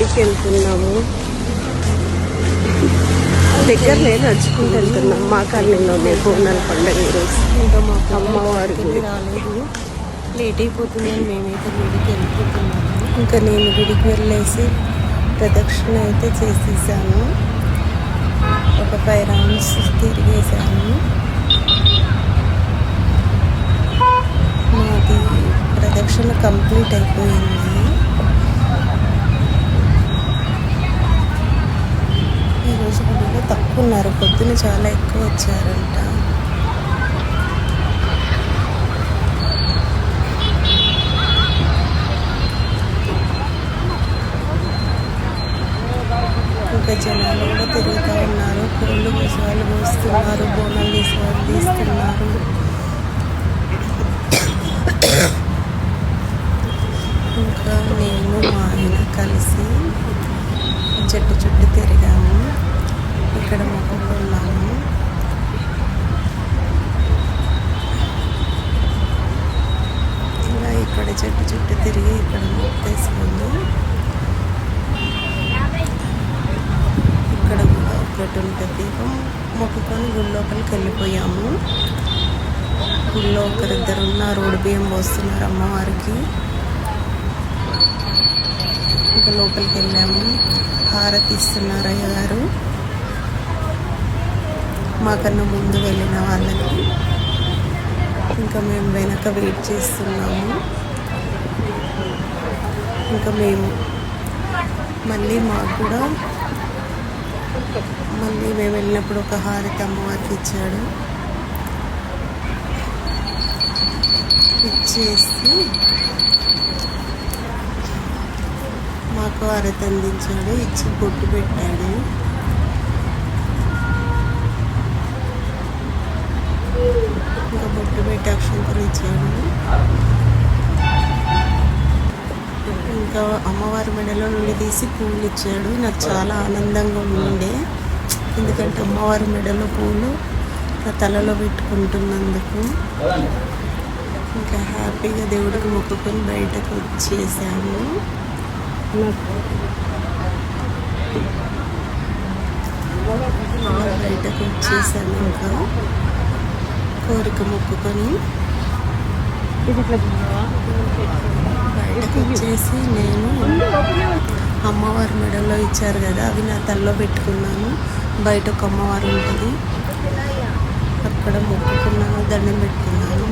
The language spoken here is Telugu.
గుడికి వెళ్తున్నాము. దగ్గరనే నడుచుకుంటూ వెళ్తున్నాం. మా కాలనీలోనే బోనాల పండుగ ఈరోజు. ఇంకా మా అమ్మవారి గుడి రాలేదు, లేట్ అయిపోతుందని మేమైతే గుడికి వెళ్ళిపోతున్నాము. ఇంకా నేను గుడికి వెళ్ళేసి ప్రదక్షిణ అయితే చేసేసాను. ఒక 5 రౌండ్స్ తిరిగేసాను. మాది ప్రదక్షిణ కంప్లీట్ అయిపోయింది. ఈరోజు గుడిలో తక్కువ ఉన్నారు, పొద్దున చాలా ఎక్కువ వచ్చారంట. ఇంకా జనాలు కూడా తిరుగుతూ ఉన్నారు. పూలు వేసేవాళ్ళు పోస్తున్నారు, బోనాలు వేసేవాళ్ళు తీస్తున్నారు. ఇంకా నేను మా ఆయన కలిసి చుట్టూ తిరిగాము. ఇక్కడ మొక్కుకున్నాము. ఇలా ఇక్కడ చుట్టూ తిరిగి ఇక్కడ మొక్కేసాము. ఇక్కడ కూడా ఒకటి ఉంటుంది. మొక్కుకొని గుడి లోపలికి వెళ్ళిపోయాము. గుళ్ళో ఒకరిద్దరు ఉన్నారు, రోడ్డు బియ్యం పోస్తున్నారు అమ్మవారికి. ఇంకా లోపలికి వెళ్ళాము. హారతి ఇస్తున్నారు అయ్యగారు. మాకన్నా ముందు వెళ్ళిన వాళ్ళకి. ఇంకా మేము వెనక వెయిట్ చేస్తున్నాము. ఇంకా మేము మళ్ళీ మాకు కూడా మేము వెళ్ళినప్పుడు ఒక హారతి అమ్మవారికి ఇచ్చాడు. ఇచ్చేసి మాకు హారతి అందించాడు. ఇచ్చి బొట్టు పెట్టాడు. ఇంకా బొట్టు పెట్టి అక్షంతలు ఇచ్చాడు. ఇంకా అమ్మవారి మెడలో నుండి తీసి పూలు ఇచ్చాడు. నాకు చాలా ఆనందంగా ఉండే, ఎందుకంటే అమ్మవారి మెడలో పూలు నా తలలో పెట్టుకుంటున్నందుకు. ఇంకా హ్యాపీగా దేవుడికి మొక్కుకొని బయటకు వచ్చేసాము. బయటకు వచ్చేసాను. ఇంకా కోరిక మొక్కుకొని బయటకు వచ్చేసి నేను అమ్మవారి మెడలో ఇచ్చారు కదా, అవి నా తలలో పెట్టుకున్నాను. బయట ఒక అమ్మవారు ఉంటుంది, అక్కడ మొక్కుకున్నాను, దండం పెట్టుకున్నాను.